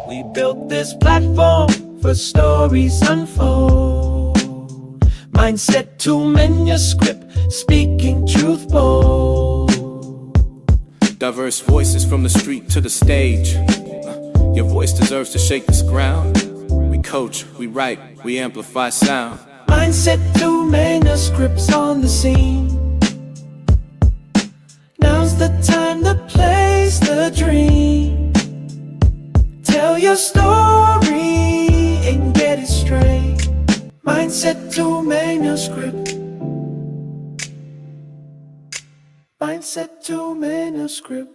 We built this platform for stories unfold. Mindset to manuscript, speaking truth bold. Diverse voices from the street to the stage. Your voice deserves to shake this ground. We coach, we write, we amplify sound. Mindset to manuscripts on the scene. Now's the time, the place, the dream. Tell your story and get it straight. Mindset to manuscript. Mindset to manuscript.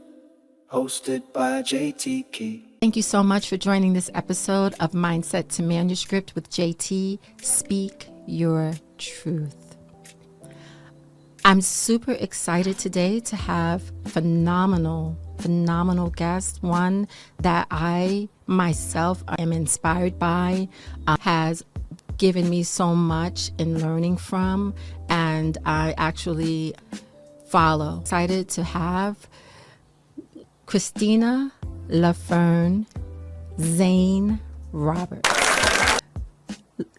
Hosted by JT Key. Thank you so much for joining this episode of Mindset to Manuscript with JT. Speak your truth. I'm super excited today to have phenomenal guest, one that I myself am inspired by, has given me so much in learning from, and I actually follow. Excited to have Kristina Laferne, Zane Roberts.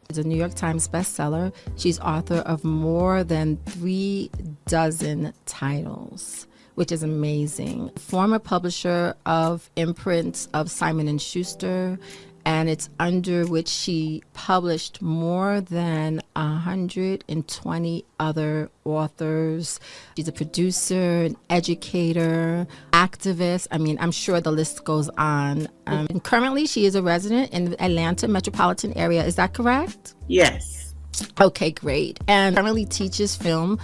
She's a New York Times bestseller. She's author of more than 3 dozen titles, which is amazing. Former publisher of imprints of Simon & Schuster, and it's under which she published more than 120 other authors. She's a producer, an educator, activist. I mean, I'm sure the list goes on. And currently, she is a resident in the Atlanta metropolitan area. Is that correct? Yes. Okay, great. And currently teaches film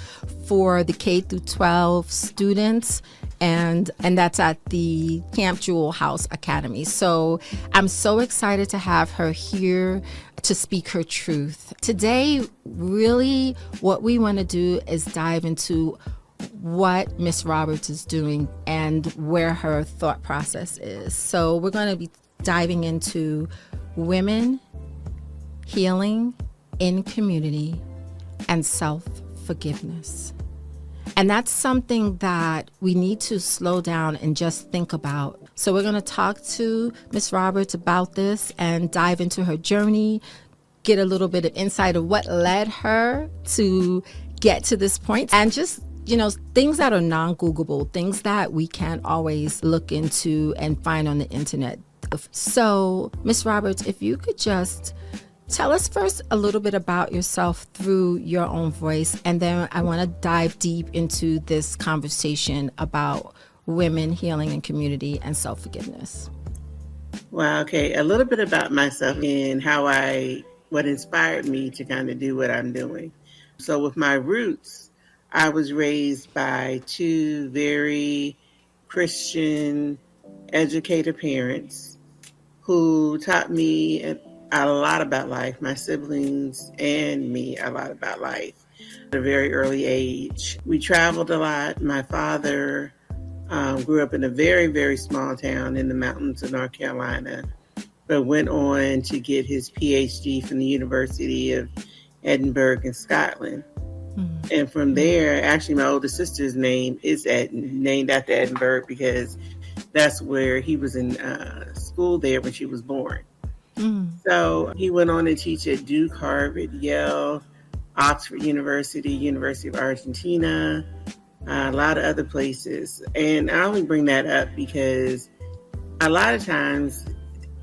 for the K through 12 students, and that's at the Camp Jewel House Academy. So I'm so excited to have her here to speak her truth. Today, really what we want to do is dive into what Miss Roberts is doing and where her thought process is. So we're going to be diving into women, healing in community, and self-forgiveness. And that's something that we need to slow down and just think about. So we're going to talk to Miss Roberts about this and dive into her journey, get a little bit of insight of what led her to get to this point, and just, things that are non-Googleable, things that we can't always look into and find on the internet. So, Miss Roberts, if you could just tell us first a little bit about yourself through your own voice, and then I want to dive deep into this conversation about women, healing, and community, and self-forgiveness. Well, okay, a little bit about myself and what inspired me to kind of do what I'm doing. So with my roots, I was raised by 2 very Christian, educated parents who taught me a lot about life, my siblings and me a lot about life at a very early age. We traveled a lot. My father grew up in a very, very small town in the mountains of North Carolina, but went on to get his PhD from the University of Edinburgh in Scotland. Mm-hmm. And from there, actually my older sister's name is named after Edinburgh because that's where he was in school there when she was born. So he went on to teach at Duke, Harvard, Yale, Oxford University, University of Argentina, a lot of other places. And I only bring that up because a lot of times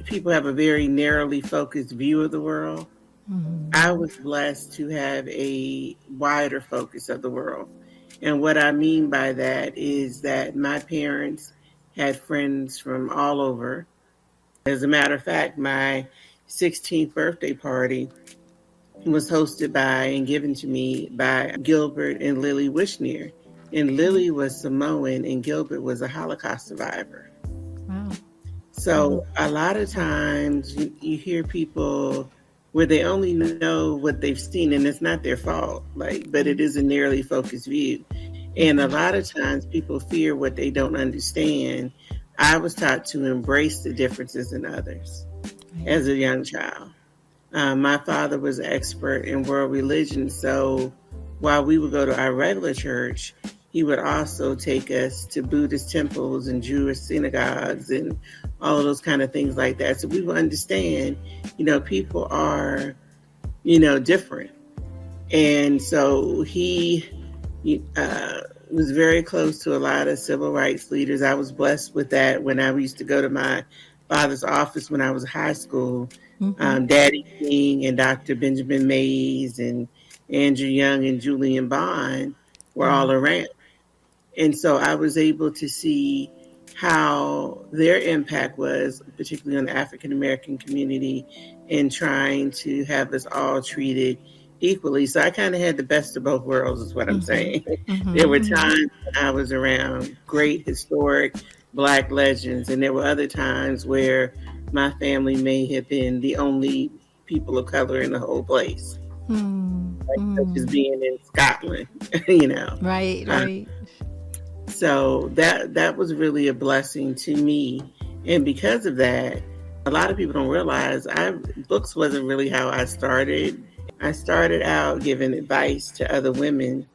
people have a very narrowly focused view of the world. Mm-hmm. I was blessed to have a wider focus of the world. And what I mean by that is that my parents had friends from all over. As a matter of fact, my 16th birthday party was hosted by and given to me by Gilbert and Lily Wishneer. And Lily was Samoan and Gilbert was a Holocaust survivor. Wow. So a lot of times you hear people where they only know what they've seen, and it's not their fault, but it is a narrowly focused view. And a lot of times people fear what they don't understand. I was taught to embrace the differences in others as a young child. My father was an expert in world religion, so while we would go to our regular church, he would also take us to Buddhist temples and Jewish synagogues and all of those kind of things like that. So we will understand, people are, different. And so he was very close to a lot of civil rights leaders. I was blessed with that when I used to go to my father's office when I was in high school. Daddy King and Dr. Benjamin Mays and Andrew Young and Julian Bond were all around. And so I was able to see how their impact was, particularly on the African American community, in trying to have us all treated equally. So I kind of had the best of both worlds, is what I'm saying. There were times when I was around great historic Black legends, and there were other times where my family may have been the only people of color in the whole place. Such as being in Scotland, Right. So that was really a blessing to me. And because of that, a lot of people don't realize books wasn't really how I started. I started out giving advice to other women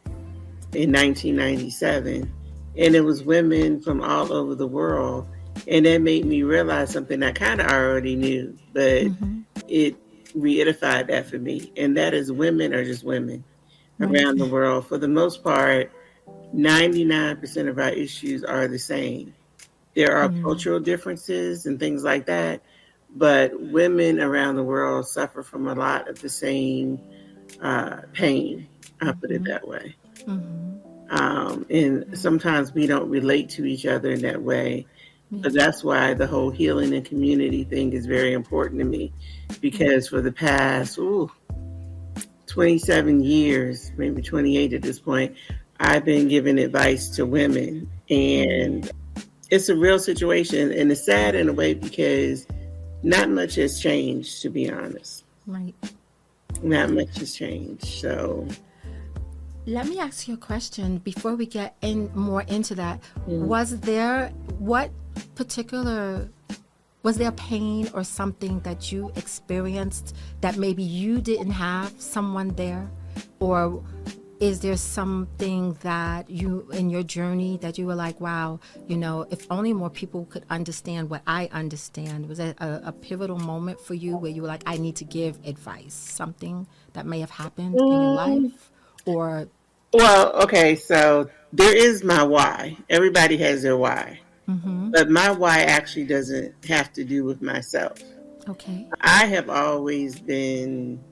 in 1997. And it was women from all over the world. And that made me realize something I kind of already knew, but it reified that for me. And that is, women are just women around the world. For the most part, 99% of our issues are the same. There are cultural differences and things like that, but women around the world suffer from a lot of the same pain. I'll put it that way. And sometimes we don't relate to each other in that way. But that's why the whole healing and community thing is very important to me, because for the past 27 years, maybe 28 at this point, I've been giving advice to women, and it's a real situation, and it's sad in a way because not much has changed, to be honest. Right. Not much has changed. So let me ask you a question before we get more into that. Was there pain or something that you experienced that maybe you didn't have someone there? Or is there something that you, in your journey, that you were like, wow, if only more people could understand what I understand? Was that a pivotal moment for you where you were like, I need to give advice? Something that may have happened in your life? Or... Well, okay, so there is my why. Everybody has their why. But my why actually doesn't have to do with myself. Okay. I have always been,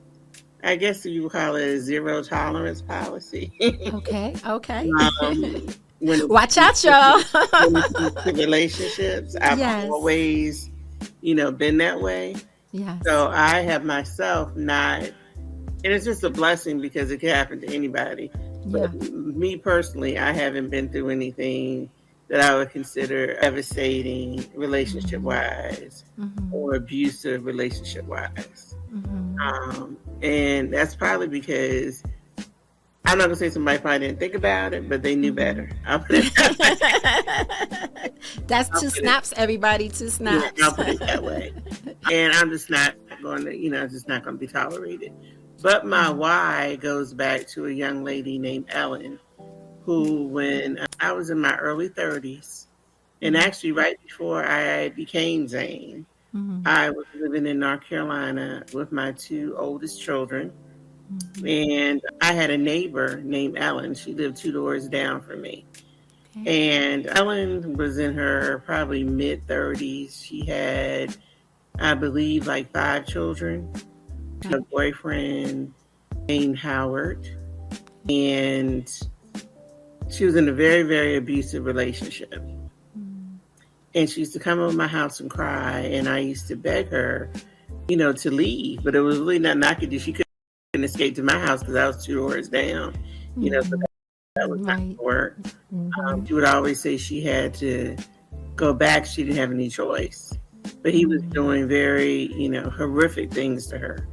I guess you would call it, a zero tolerance policy. Okay. Watch out, y'all. When it comes to relationships, I've always, been that way. Yes. So I have myself not, and it's just a blessing because it can happen to anybody. But me personally, I haven't been through anything that I would consider devastating relationship-wise or abusive relationship-wise. And that's probably because, I'm not going to say somebody probably didn't think about it, but they knew better. I'll put it that way. That's two snaps, everybody, two snaps. Yeah, I'll put it that way. And I'm just not going to, just not going to be tolerated. But my why goes back to a young lady named Ellen, who, when I was in my early 30s, and actually right before I became Zane, I was living in North Carolina with my two oldest children. And I had a neighbor named Ellen. She lived 2 doors down from me. And Ellen was in her probably mid-30s. She had, I believe, like 5 children. She had a boyfriend named Howard. And she was in a very, very abusive relationship. And she used to come over my house and cry. And I used to beg her, to leave. But it was really nothing I could do. She couldn't escape to my house because I was 2 doors down. So that was not going to work. She would always say she had to go back. She didn't have any choice. But he was doing very, horrific things to her.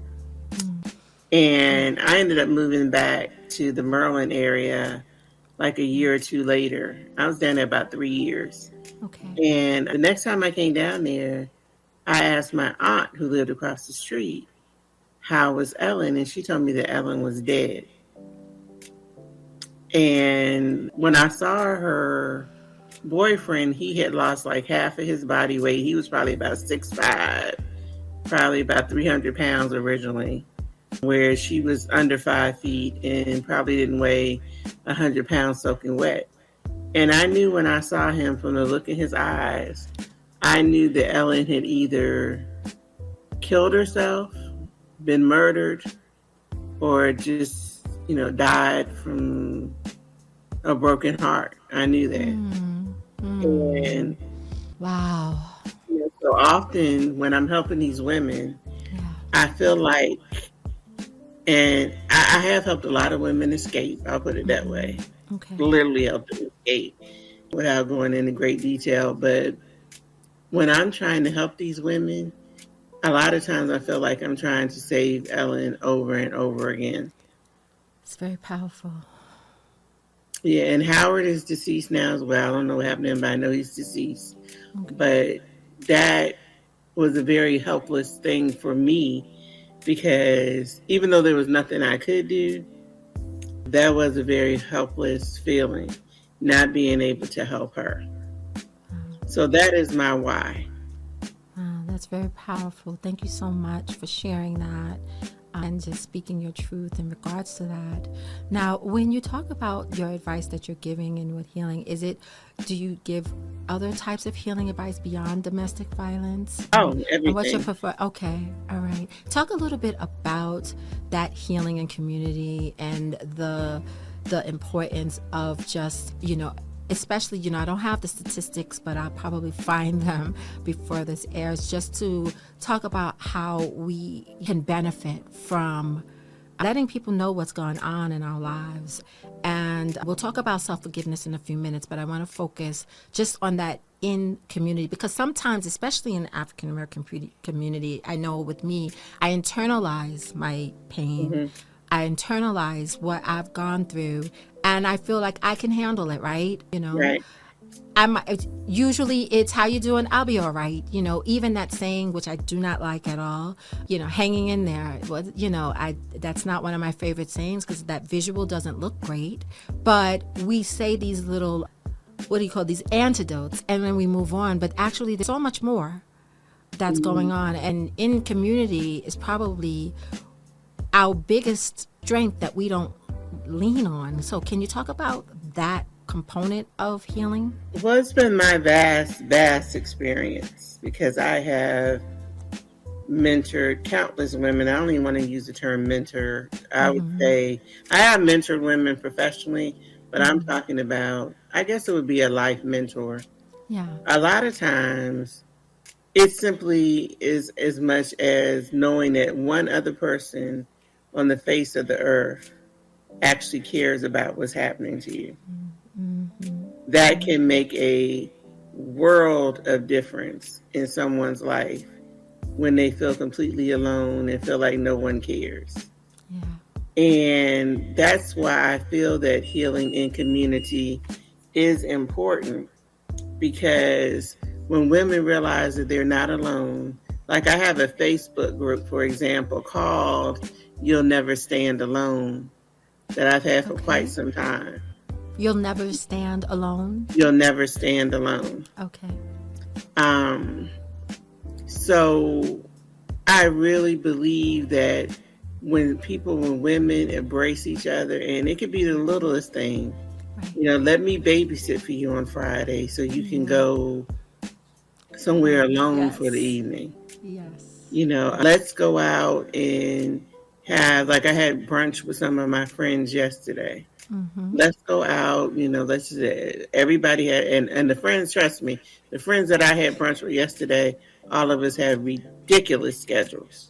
And I ended up moving back to the Maryland area like a year or 2 later. I was down there about 3 years. Okay. And the next time I came down there, I asked my aunt, who lived across the street, how was Ellen? And she told me that Ellen was dead. And when I saw her boyfriend, he had lost like half of his body weight. He was probably about 6'5", probably about 300 pounds originally, where she was under 5 feet and probably didn't weigh 100 pounds soaking wet. And I knew when I saw him from the look in his eyes, I knew that Ellen had either killed herself, been murdered, or just, died from a broken heart. I knew that. And wow. So often when I'm helping these women, Yeah. I feel like, and I have helped a lot of women escape, I'll put it that way. Okay. Literally helped them escape without going into great detail. But when I'm trying to help these women, a lot of times I feel like I'm trying to save Ellen over and over again. It's very powerful. Yeah, and Howard is deceased now as well. I don't know what happened to him, but I know he's deceased. Okay. But that was a very helpless thing for me, because even though there was nothing I could do, that was a very helpless feeling, not being able to help her. So that is my why. Wow, that's very powerful. Thank you so much for sharing that and just speaking your truth in regards to that. Now, when you talk about your advice that you're giving and with healing, do you give other types of healing advice beyond domestic violence? Oh, everything. And what's your preferred? Okay, all right. Talk a little bit about that healing in community and the importance of just, especially, I don't have the statistics, but I'll probably find them before this airs, just to talk about how we can benefit from letting people know what's going on in our lives. And we'll talk about self-forgiveness in a few minutes, but I want to focus just on that in community, because sometimes, especially in the African American community, I know with me, I internalize my pain. Mm-hmm. I internalize what I've gone through, and I feel like I can handle it, right? Right. Usually it's how you doing, I'll be all right. Even that saying, which I do not like at all, hanging in there. That's not one of my favorite sayings, because that visual doesn't look great. But we say these little, these antidotes, and then we move on. But actually, there's so much more that's going on. And in community is probably our biggest strength that we don't lean on. So can you talk about that component of healing? Well, it's been my vast experience, because I have mentored countless women. I don't even want to use the term mentor. I would say I have mentored women professionally, but I'm talking about, I guess it would be a life mentor. Yeah. A lot of times it simply is as much as knowing that one other person on the face of the earth actually cares about what's happening to you. Mm-hmm. That can make a world of difference in someone's life when they feel completely alone and feel like no one cares. Yeah. And that's why I feel that healing in community is important, because when women realize that they're not alone, like I have a Facebook group, for example, called You'll Never Stand Alone, that I've had for quite some time. You'll never stand alone? You'll never stand alone. Okay. So I really believe that when women embrace each other, and it could be the littlest thing, right. Let me babysit for you on Friday so you can go somewhere alone for the evening. Yes. Let's go out and have, like I had brunch with some of my friends yesterday. Mm-hmm. Let's go out, everybody had, and the friends, trust me, the friends that I had brunch with yesterday, all of us had ridiculous schedules.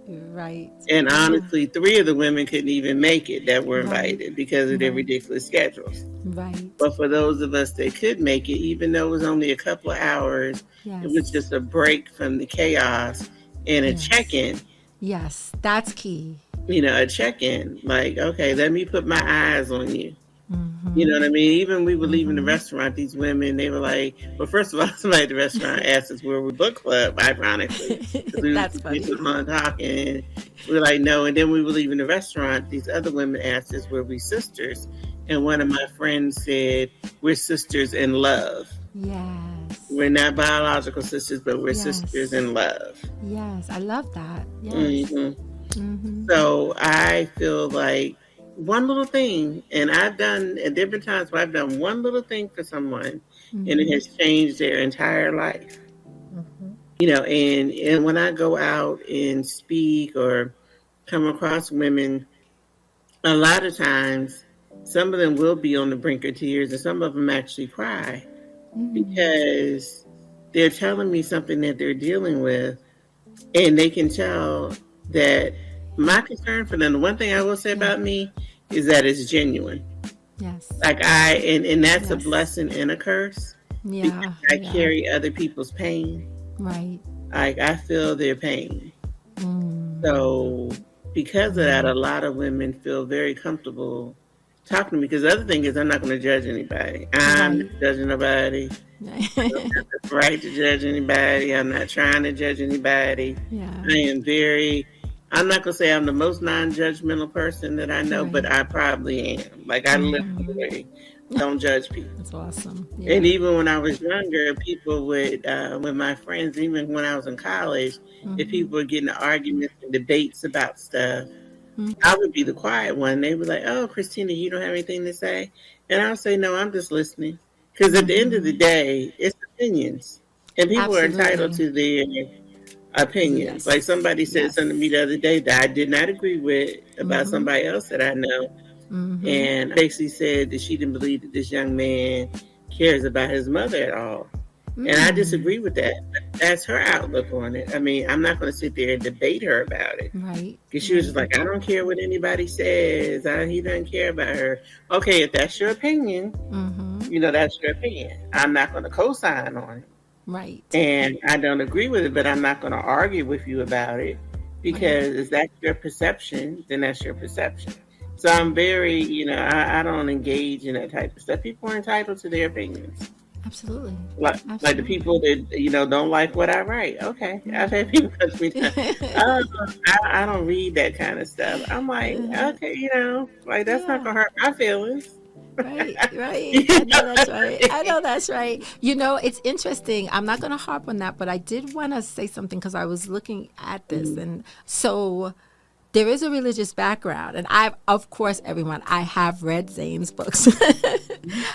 Right. And honestly, 3 of the women couldn't even make it that were invited because of their ridiculous schedules. Right. But for those of us that could make it, even though it was only a couple of hours, it was just a break from the chaos and a check-in. Yes, that's key. A check-in, like, okay, let me put my eyes on you. Mm-hmm. You know what I mean? Even we were leaving the restaurant, these women, they were like, well, first of all, somebody at the restaurant asked us where we book club, ironically. That's funny. We were on talking, we were like, no. And then we were leaving the restaurant, these other women asked us were we sisters. And one of my friends said, we're sisters in love. Yes. We're not biological sisters, but we're Yes. sisters in love. Yes. I love that. Yes. hmm Mm-hmm. So I feel like one little thing, and I've done at different times where I've done one little thing for someone, and it has changed their entire life. And when I go out and speak or come across women, a lot of times some of them will be on the brink of tears, and some of them actually cry because they're telling me something that they're dealing with, and they can tell that my concern for them, the one thing I will say about me is that it's genuine. Yes. Like and that's a Yes. blessing and a curse. Yeah. Because I carry other people's pain. Right. Like I feel their pain. Mm. So because of that, a lot of women feel very comfortable talking to me. Because the other thing is I'm not going to judge anybody. I'm not judging nobody. I don't have the right to judge anybody. I'm not trying to judge anybody. Yeah. I'm not going to say I'm the most non-judgmental person that I know, but I probably am. Like I literally don't judge people. That's awesome. Yeah. And even when I was younger, people would, with my friends, even when I was in college, if people were getting into arguments and debates about stuff, I would be the quiet one. They were like, "Oh, Kristina, you don't have anything to say?" And I would say, "No, I'm just listening." Because at the end of the day, it's opinions. And people are entitled to their opinions. Yes. Like somebody said something to me the other day that I did not agree with about somebody else that I know. And basically said that she didn't believe that this young man cares about his mother at all. And I disagree with that. That's her outlook on it. I mean, I'm not going to sit there and debate her about it. Right. Because she was just like, I don't care what anybody says. He doesn't care about her. Okay, if that's your opinion, that's your opinion. I'm not going to co-sign on it. Right. And I don't agree with it, but I'm not going to argue with you about it. Because if that's your perception, then that's your perception. So I'm very, I don't engage in that type of stuff. People are entitled to their opinions. Absolutely. Like the people that, don't like what I write. Okay. I've had people cut me down. I don't read that kind of stuff. I'm like, okay, that's not going to hurt my feelings. Right. I know that's right. It's interesting. I'm not going to harp on that, but I did want to say something because I was looking at this. And so there is a religious background, and I have read Zane's books,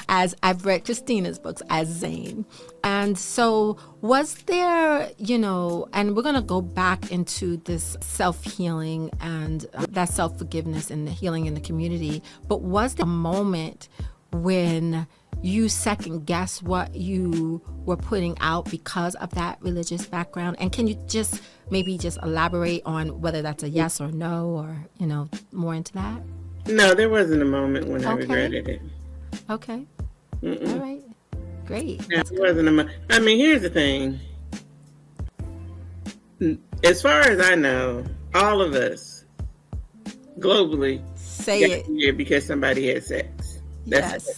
as I've read Kristina's books as Zane. And so was there, and we're going to go back into this self-healing and that self-forgiveness and the healing in the community, but was there a moment when you second guess what you were putting out because of that religious background? And can you just maybe elaborate on whether that's a yes or no, or more into that? No, there wasn't a moment when I regretted it. Okay. All right. Great. No, there wasn't a moment. I mean, here's the thing. As far as I know, all of us globally got here because somebody had sex. That's it.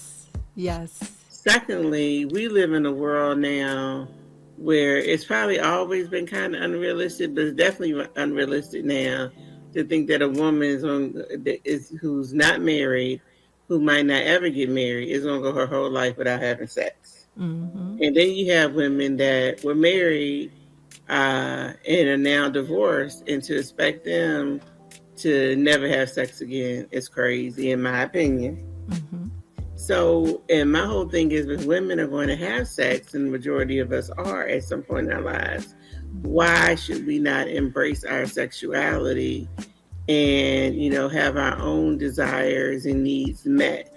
Yes. Secondly, we live in a world now where it's probably always been kind of unrealistic, but it's definitely unrealistic now to think that a woman who's not married, who might not ever get married, is going to go her whole life without having sex. And then you have women that were married and are now divorced, and to expect them to never have sex again is crazy, in my opinion. So, and my whole thing is, if women are going to have sex, and the majority of us are at some point in our lives, why should we not embrace our sexuality and, have our own desires and needs met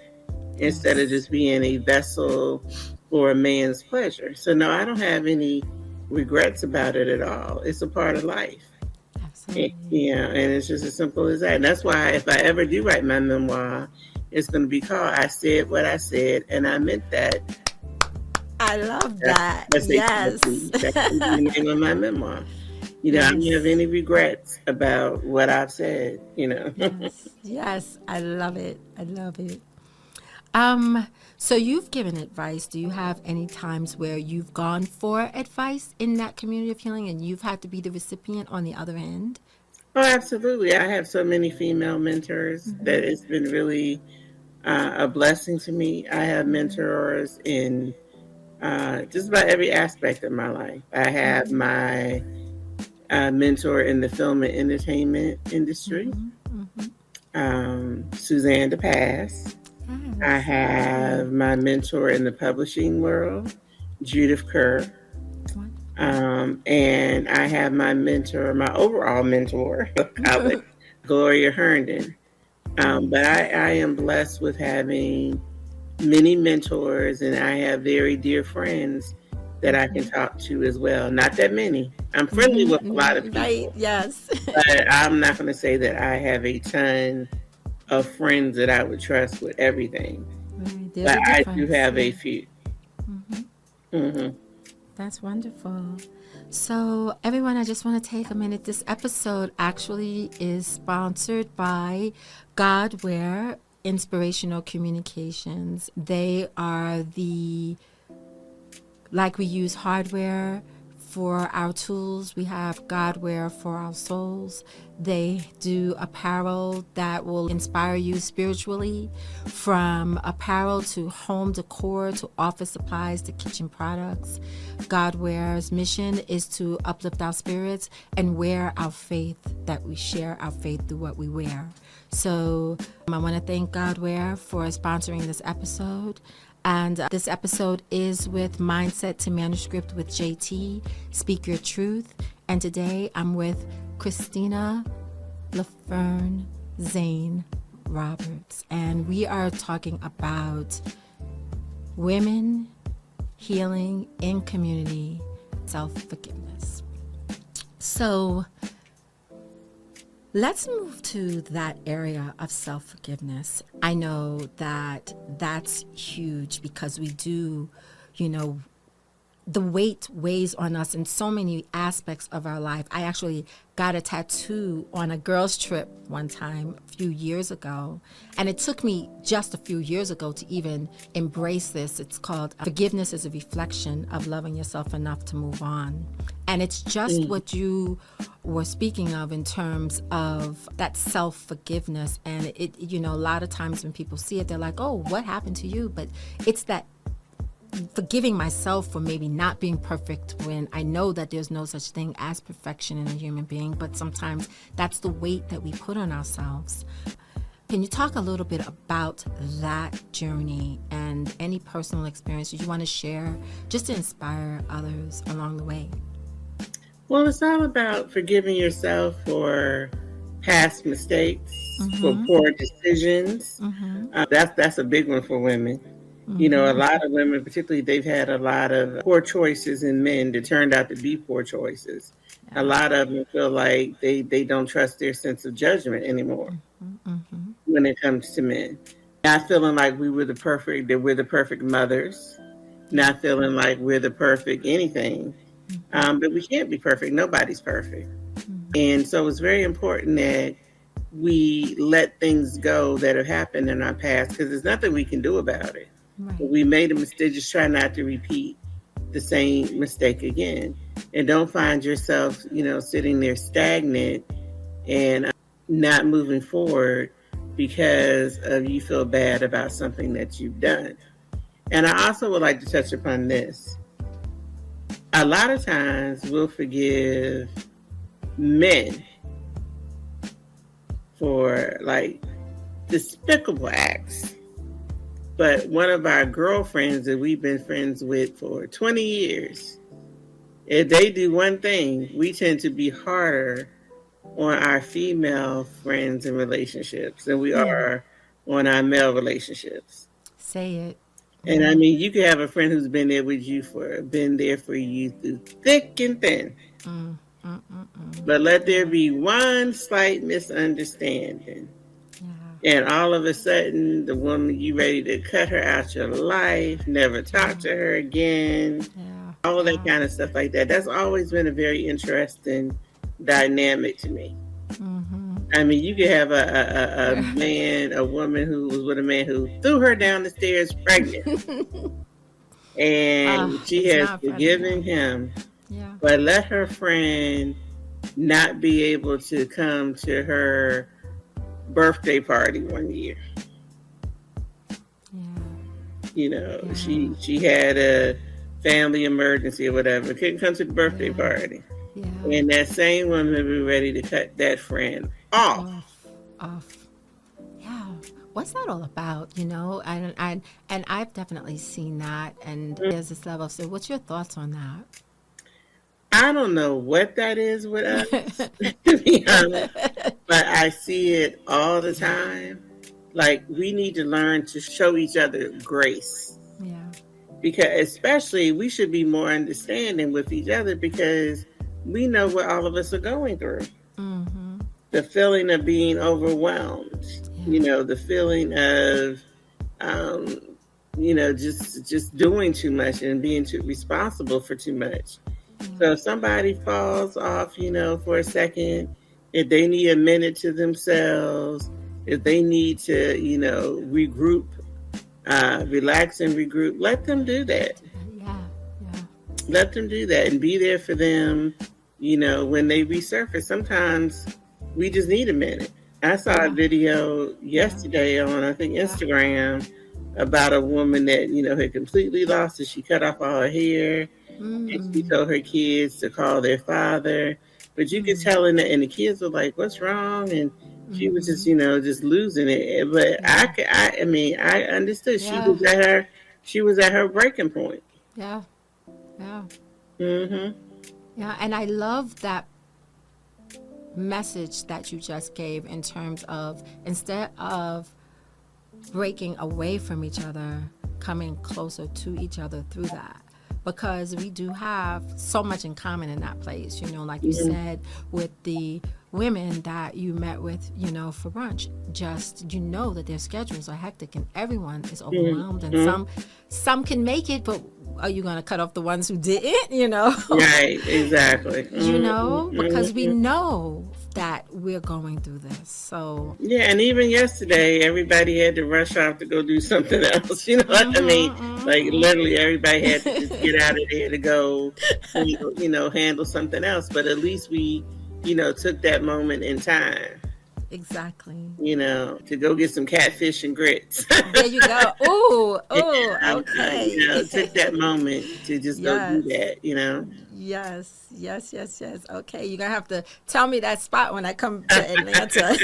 instead of just being a vessel for a man's pleasure? So, no, I don't have any regrets about it at all. It's a part of life. Absolutely. And it's just as simple as that. And that's why if I ever do write my memoir, it's going to be called I Said What I Said, and I Meant That. I love that. That's the name of my memoir. I don't have any regrets about what I've said, Yes, I love it. So you've given advice. Do you have any times where you've gone for advice in that community of healing and you've had to be the recipient on the other end? Oh, absolutely. I have so many female mentors that it's been really a blessing to me. I have mentors in just about every aspect of my life. I have my mentor in the film and entertainment industry, Suzanne DePass. I have my mentor in the publishing world, Judith Kerr. And I have my mentor, my overall mentor of college, Gloria Herndon. But I am blessed with having many mentors, and I have very dear friends that I can talk to as well. Not that many. I'm friendly with a lot of people. Right, yes. But I'm not going to say that I have a ton of friends that I would trust with everything. Right, but I do have a few. That's wonderful. So, everyone, I just want to take a minute. This episode actually is sponsored by Godware Inspirational Communications. They are like we use hardware for our tools, we have Godware for our souls. They do apparel that will inspire you spiritually, from apparel to home decor to office supplies to kitchen products. Godware's mission is to uplift our spirits and wear our faith, that we share our faith through what we wear. So I want to thank Godware for sponsoring this episode. And this episode is with Mindset to Manuscript with JT, Speak Your Truth. And today I'm with Kristina Laferne, Zane Roberts. And we are talking about women healing in community, self-forgiveness. So let's move to that area of self-forgiveness. I know that that's huge because we do, the weight weighs on us in so many aspects of our life. I actually got a tattoo on a girls' trip one time a few years ago, and it took me just a few years ago to even embrace this. It's called Forgiveness is a Reflection of Loving Yourself Enough to Move On. And it's just what you were speaking of in terms of that self-forgiveness. And it, a lot of times when people see it, they're like, oh, what happened to you? But it's that forgiving myself for maybe not being perfect when I know that there's no such thing as perfection in a human being, but sometimes that's the weight that we put on ourselves. Can you talk a little bit about that journey and any personal experiences you want to share just to inspire others along the way? Well, it's all about forgiving yourself for past mistakes, for poor decisions. That's a big one for women. A lot of women, particularly, they've had a lot of poor choices in men that turned out to be poor choices. A lot of them feel like they don't trust their sense of judgment anymore when it comes to men. Not feeling like we're the perfect mothers, not feeling like we're the perfect anything. But we can't be perfect. Nobody's perfect. And so it's very important that we let things go that have happened in our past, because there's nothing we can do about it. Right. We made a mistake. Just try not to repeat the same mistake again. And don't find yourself, sitting there stagnant and not moving forward because of you feel bad about something that you've done. And I also would like to touch upon this. A lot of times we'll forgive men for like despicable acts. But one of our girlfriends that we've been friends with for 20 years, if they do one thing, we tend to be harder on our female friends and relationships than we are on our male relationships. Say it. And I mean, you can have a friend who's been there for you through thick and thin. But let there be one slight misunderstanding. And all of a sudden, the woman, you ready to cut her out your life, never talk to her again, all that kind of stuff like that. That's always been a very interesting dynamic to me. I mean, you could have a woman who was with a man who threw her down the stairs pregnant. And she has forgiven him, but let her friend not be able to come to her birthday party one year. Yeah. She had a family emergency or whatever, couldn't come to the birthday Yeah. party. Yeah. And that same woman be ready to cut that friend off. Off. Off. Yeah. What's that all about? And I've definitely seen that. And there's this level. So, what's your thoughts on I don't know what that is with us, that? to be honest, but I see it all the time. Like, we need to learn to show each other grace, Yeah. because especially we should be more understanding with each other, because we know what all of us are going through. Mm-hmm. The feeling of being overwhelmed, Yeah. the feeling of, um, just doing too much and being too responsible for too much. So if somebody falls off, for a second, if they need a minute to themselves, if they need to, regroup, relax and regroup, let them do that. Yeah. Yeah. Let them do that and be there for them, when they resurface. Sometimes we just need a minute. I saw a Yeah. video Yeah. yesterday on, I think, Yeah. Instagram about a woman that, had completely lost it. She cut off all her hair and she Mm. told her kids to call their father. But you could Mm. tell, and the kids were like, "What's wrong?" And she was just, Mm-hmm. just losing it. But Yeah. I mean, I understood. Yeah. She was at her breaking point. Yeah. Yeah. Hmm. Yeah. And I love that message that you just gave in terms of instead of breaking away from each other, coming closer to each other through that. Because we do have so much in common in that place, like you Hmm. said, with the women that you met with, for brunch. Just, that their schedules are hectic and everyone is overwhelmed, and Hmm. some can make it, but are you going to cut off the ones who didn't? Right, exactly. Because we Hmm. know that we're going through this. So, Yeah, and even yesterday, everybody had to rush off to go do something else. You know what I mean? Like, literally, everybody had to just get out of there to go, handle something else. But at least we, took that moment in time, exactly. to go get some catfish and grits. There you go. Oh, Yeah, oh, okay. took that moment to just go do Yes. that. Yes, yes, yes, yes. Okay, you're gonna have to tell me that spot when I come to Atlanta.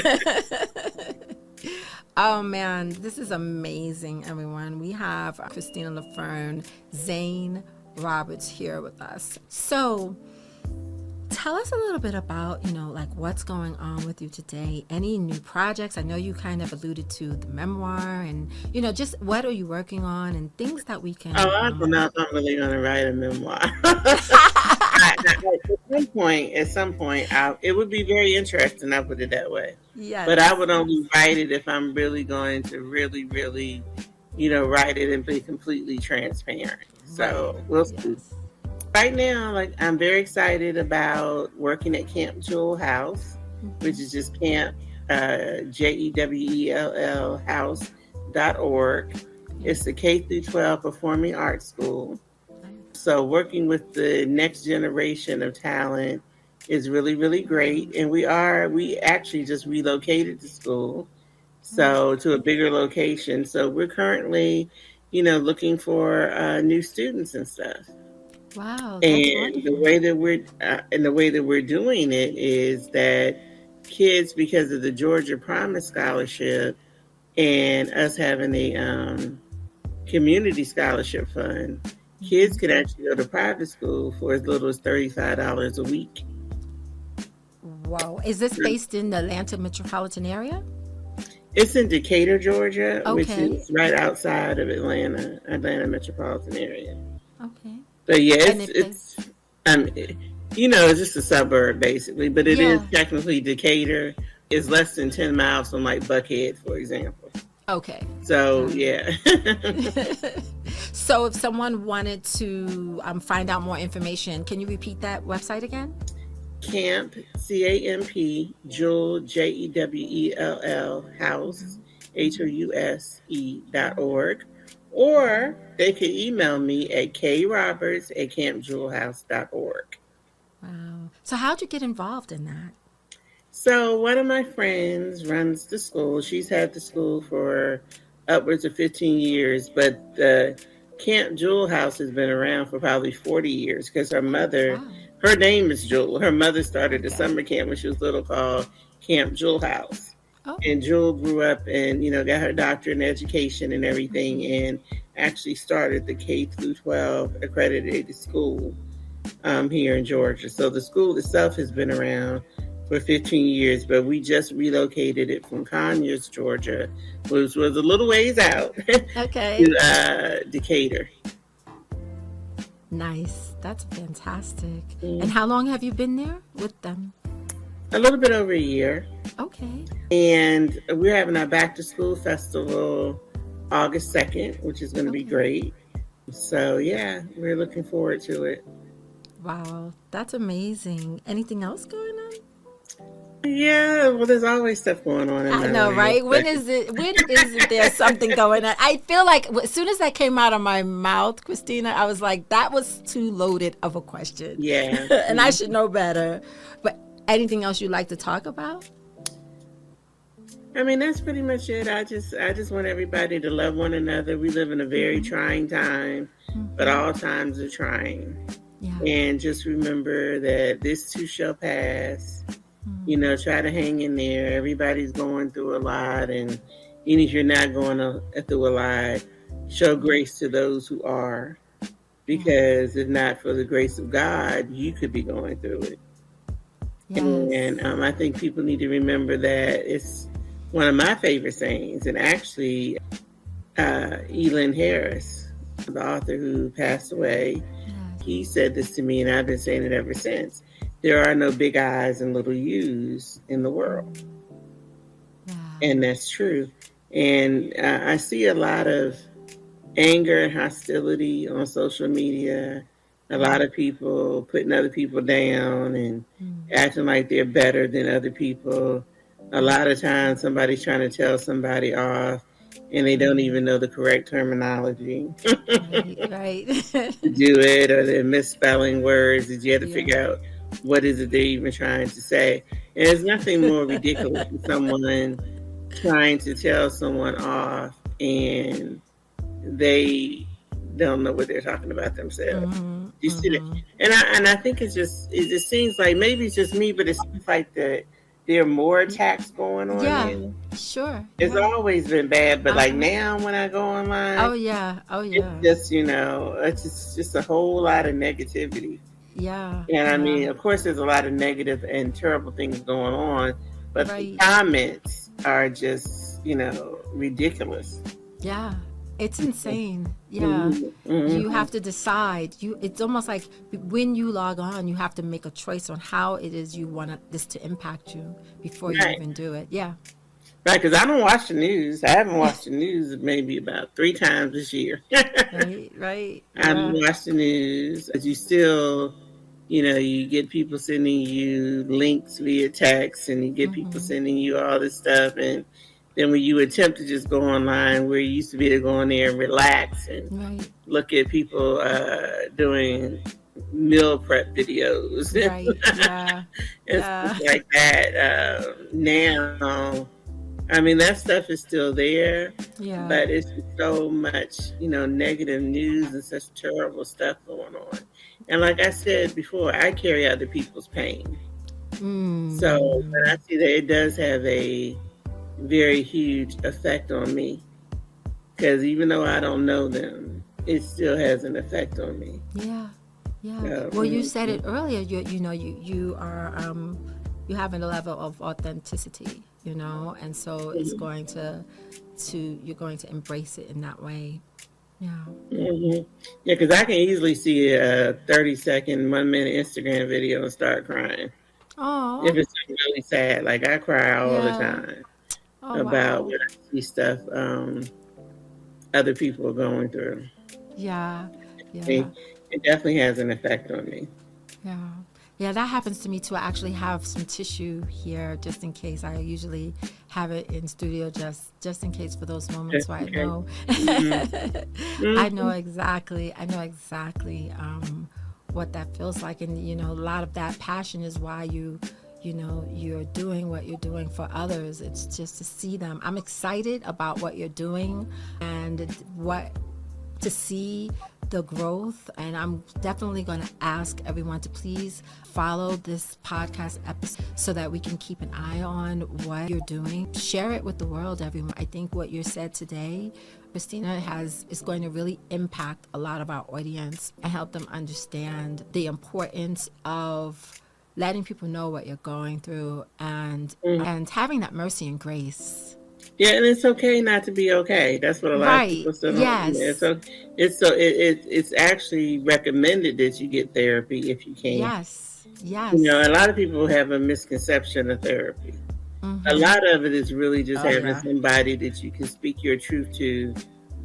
Oh man, this is amazing, everyone. We have Kristina Laferne, Zane Roberts here with us. So tell us a little bit about, like what's going on with you today. Any new projects? I know you kind of alluded to the memoir and, just what are you working on and things that we can. Oh, I don't know if I'm really going to write a memoir. At some point, it would be very interesting. I put it that way. But I Yes, would yes. only write it if I'm really going to really, really, write it and be completely transparent. Right. So we'll see. Yes. Right now, like, I'm very excited about working at Camp Jewel House, which is just camp, JEWELL house.org. It's the K through 12 performing arts school. So working with the next generation of talent is really, really great. And we actually just relocated the school, so to a bigger location. So we're currently, looking for new students and stuff. Wow, that's And the wonderful. way that we're doing it is that kids, because of the Georgia Promise Scholarship and us having a community scholarship fund, kids could actually go to private school for as little as $35 a week. Wow. Is this based in the Atlanta metropolitan area? It's in Decatur, Georgia, which Okay. is right outside of Atlanta metropolitan area. Okay. But yeah, And it pays. it's just a suburb basically, but it is Yeah. technically Decatur. It's less than 10 miles from like Buckhead, for example. Okay. So Got yeah. it. So if someone wanted to find out more information, can you repeat that website again? Camp, CAMP, Jewel, JEWELL house, HOUSE.org. Or they could email me at kroberts@campjewelhouse.org. Wow. So how'd you get involved in that? So one of my friends runs the school. She's had the school for upwards of 15 years, but the Camp Jewel House has been around for probably 40 years because Wow. her name is Jewel. Her mother started a Okay. summer camp when she was little called Camp Jewel House. Oh. And Jewel grew up and, got her doctorate in education and everything, Mhm. and actually started the K through 12 accredited school here in Georgia. So the school itself has been around for 15 years, but we just relocated it from Conyers, Georgia, which was a little ways out, Okay. to Decatur. Nice. That's fantastic. And Mm. how long have you been there with them? A little bit over a year. Okay. And we're having our back to school festival August 2nd, which is going to be Okay. great. So, yeah, we're looking forward to it. Wow. That's amazing. Anything else going on? Yeah, well, there's always stuff going on in I my know, life. right? When isn't there something going on? I feel like as soon as that came out of my mouth, Kristina, I was like, that was too loaded of a question. Yeah. And I should know better. But anything else you'd like to talk about? I mean, that's pretty much it. I just want everybody to love one another. We live in a very trying time, but all times are trying. Yeah. And just remember that this too shall pass. Try to hang in there. Everybody's going through a lot, and even if you're not going through a lot, show grace to those who are, because if not for the grace of God, you could be going through it. Yes. And I think people need to remember that. It's one of my favorite sayings, and actually, Elin Harris, the author who passed away, he said this to me, and I've been saying it ever since. There are no big I's and little U's in the world. Yeah. And that's true. And I see a lot of anger and hostility on social media. A lot of people putting other people down and acting like they're better than other people. A lot of times somebody's trying to tell somebody off and they don't even know the correct terminology Right. to do it, or they're misspelling words that you have to Yeah. figure out what is it they're even trying to say. And there's nothing more ridiculous than someone trying to tell someone off and they don't know what they're talking about themselves. You see that? And I think it just seems like, maybe it's just me, but it seems like that there are more attacks going on Yeah. now. Sure. It's Yeah. always been bad, but like now when I go online, Oh yeah. Oh yeah. it's just it's just a whole lot of negativity. Yeah. And I Yeah. mean, of course, there's a lot of negative and terrible things going on, but the Right. comments are just ridiculous. Yeah. It's insane. Yeah. You have to decide. It's almost like when you log on, you have to make a choice on how it is you want this to impact you before you Right. even do it. Yeah. Right, because I don't watch the news. I haven't watched the news maybe about 3 times this year. Right. Right. I don't Yeah. watch the news. But you still, you get people sending you links via text, and you get people sending you all this stuff. And then when you attempt to just go online, where you used to be able to go on there and relax and Right. look at people doing meal prep videos Right. Yeah. and Yeah. stuff like that. Now, I mean, that stuff is still there, Yeah. but it's so much, negative news and such terrible stuff going on. And like I said before, I carry other people's pain. So when I see that, it does have a very huge effect on me, because even though I don't know them, it still has an effect on me. Yeah. Yeah. Yeah. Well, you said it earlier. You are you have a level of authenticity, and so it's going to you're going to embrace it in that way. Yeah. Yeah, because I can easily see a 30-second, 1-minute Instagram video and start crying. Oh. If it's really sad, like I cry all the Yeah. time Oh, about wow. when I see stuff other people are going through. Yeah. Yeah. It definitely has an effect on me. Yeah. Yeah, that happens to me too. I actually have some tissue here just in case. I usually have it in studio just in case for those moments where I Okay. know. I know exactly. What that feels like, and a lot of that passion is why you you're doing what you're doing for others. It's just to see them. I'm excited about what you're doing and to see the growth, and I'm definitely going to ask everyone to please follow this podcast episode so that we can keep an eye on what you're doing. Share it with the world, everyone. I think what you said today, Kristina, is going to really impact a lot of our audience and help them understand the importance of letting people know what you're going through and having that mercy and grace. Yeah, and it's okay not to be okay. That's what a lot of people still don't. Yes. It's actually recommended that you get therapy if you can. Yes. Yes. A lot of people have a misconception of therapy. A lot of it is really just having somebody that you can speak your truth to,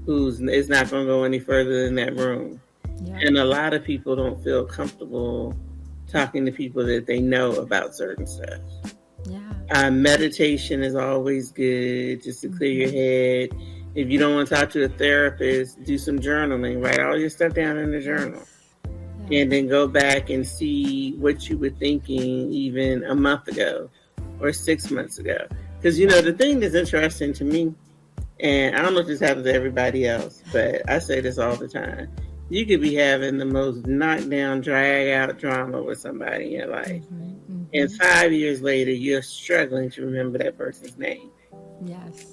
is not going to go any further than that room. Yeah. And a lot of people don't feel comfortable talking to people that they know about certain stuff. Yeah. Meditation is always good, just to clear your head. If you don't want to talk to a therapist, do some journaling. Write all your stuff down in the journal. Yeah. And then go back and see what you were thinking even a month ago or 6 months ago. Because, the thing that's interesting to me, and I don't know if this happens to everybody else, but I say this all the time. You could be having the most knockdown, drag-out drama with somebody in your life. And 5 years later, you're struggling to remember that person's name. Yes.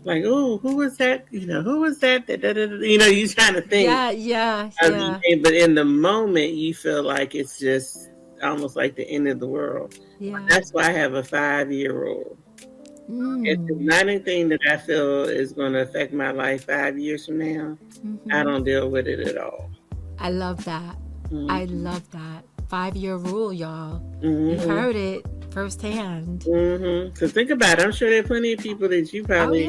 Like, oh, who was that? Who was that? You're trying to think. Yeah. But in the moment, you feel like it's just almost like the end of the world. Yeah. That's why I have a 5-year rule. If there's not anything that I feel is going to affect my life 5 years from now, I don't deal with it at all. I love that. I love that. 5-year rule, y'all. You heard it firsthand. So think about it. I'm sure there are plenty of people that you probably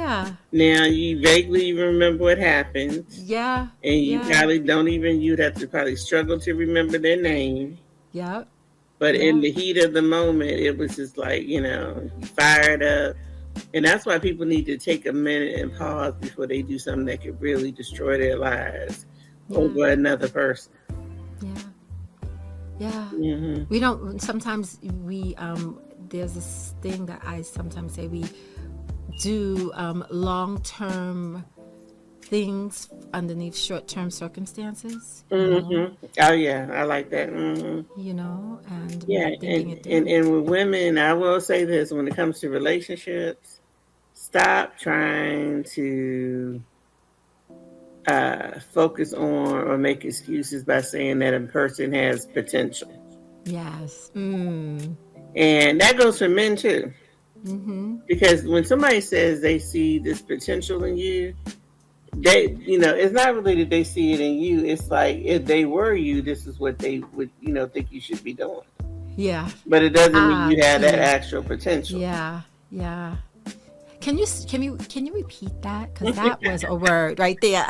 now you vaguely remember what happened. Yeah. And you probably you'd have to probably struggle to remember their name. Yep. But in the heat of the moment, it was just like, fired up. And that's why people need to take a minute and pause before they do something that could really destroy their lives over another person. Yeah. We don't, sometimes there's this thing that I sometimes say, we do long-term things underneath short-term circumstances. Oh yeah, I like that. And and with women, I will say this: when it comes to relationships, stop trying to focus on or make excuses by saying that a person has potential. Yes. And that goes for men too. Because when somebody says they see this potential in you, they, it's not really that they see it in you. It's like, if they were you, this is what they would, think you should be doing. Yeah. But it doesn't mean you have that actual potential. Yeah. Can you repeat that? Because that was a word right there.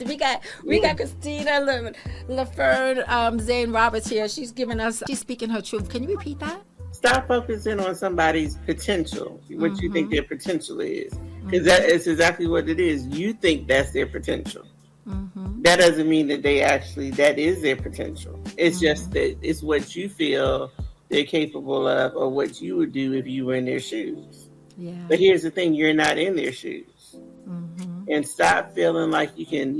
we got Kristina Laferne, Zane Roberts here. She's speaking her truth. Can you repeat that? Stop focusing on somebody's potential, what you think their potential is. Because that is exactly what it is. You think that's their potential. That doesn't mean that that is their potential. It's just that it's what you feel they're capable of, or what you would do if you were in their shoes. Yeah. But here's the thing, you're not in their shoes. And stop feeling like you can,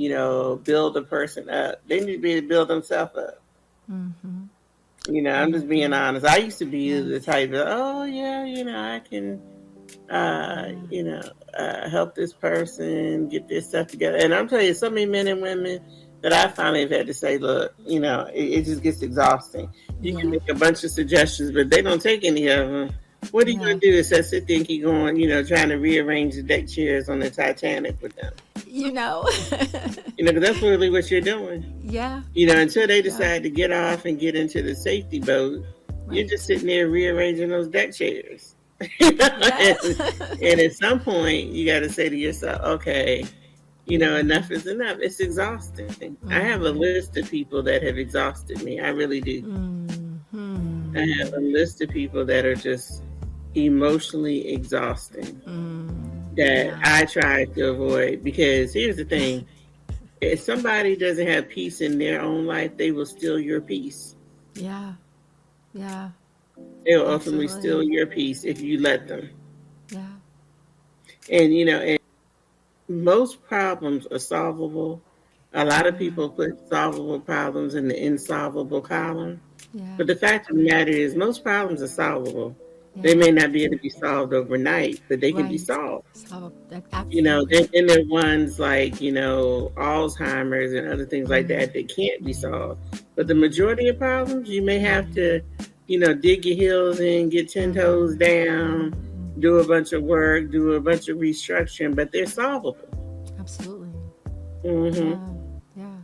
build a person up. They need to be able to build themselves up. I'm just being honest. I used to be the type of, I can, help this person get this stuff together. And I'm telling you, so many men and women that I finally have had to say, look, it just gets exhausting. You can make a bunch of suggestions, but they don't take any of them. What are you going to do is sit there and keep going, trying to rearrange the deck chairs on the Titanic with them. Because that's really what you're doing. Yeah. Until they decide to get off and get into the safety boat, you're just sitting there rearranging those deck chairs. And at some point, you got to say to yourself, okay, enough is enough. It's exhausting. I have a list of people that have exhausted me. I really do. I have a list of people that are just emotionally exhausting that I try to avoid. Because here's the thing. If somebody doesn't have peace in their own life, they will steal your peace. They'll ultimately steal Absolutely. your peace if you let them. Yeah. And and most problems are solvable. A lot of Yeah. people put solvable problems in the insolvable column. Yeah. But the fact of the matter is, most problems are solvable. They Yeah. may not be able to be solved overnight, but they can be Right. solved. So that absolutely. Then there are ones like, Alzheimer's and other things like Mm, that that can't be solved. But the mm, majority of problems, you may have to, dig your heels in, get 10 toes mm, down, mm, do a bunch of work, do a bunch of restructuring, but they're solvable. absolutely. Hmm. Yeah. Yeah.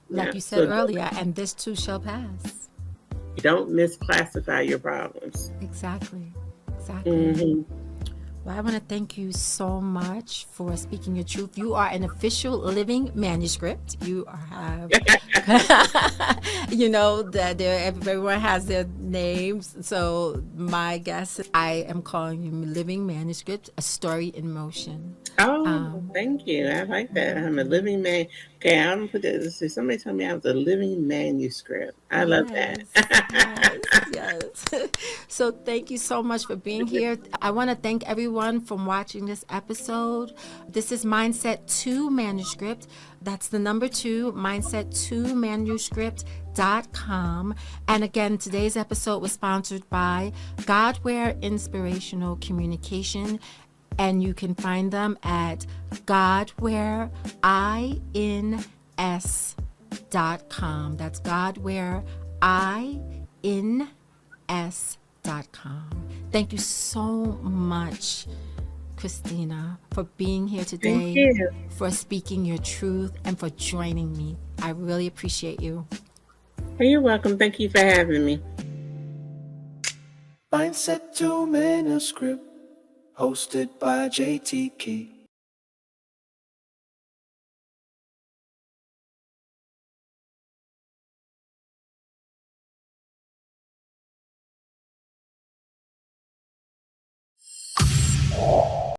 Like Yeah. you So said earlier, and this too shall pass. don't misclassify your problems. Exactly. Exactly. Hmm. Well, I want to thank you so much for speaking your truth. You are an official living manuscript. You have, that everyone has their names. So my guess, I am calling you living manuscript, a story in motion. Oh, Um, thank you. I like that. I'm a living man. Okay, I'm gonna put that. Let's see, somebody told me I was a living manuscript. I love Yes, that. yes, yes. So thank you so much for being here. I want to thank everyone for watching this episode. This is Mindset 2 Manuscript. That's the number 2, mindset2manuscript.com. And again, today's episode was sponsored by Godware Inspirational Communication. And you can find them at Godware, ins.com. That's Godware, ins.com. Thank you so much, Kristina, for being here Thank today, you. for speaking your truth, and for joining me. I really appreciate you. You're welcome. Thank you for having me. Mindset to Manuscript, hosted by JTK.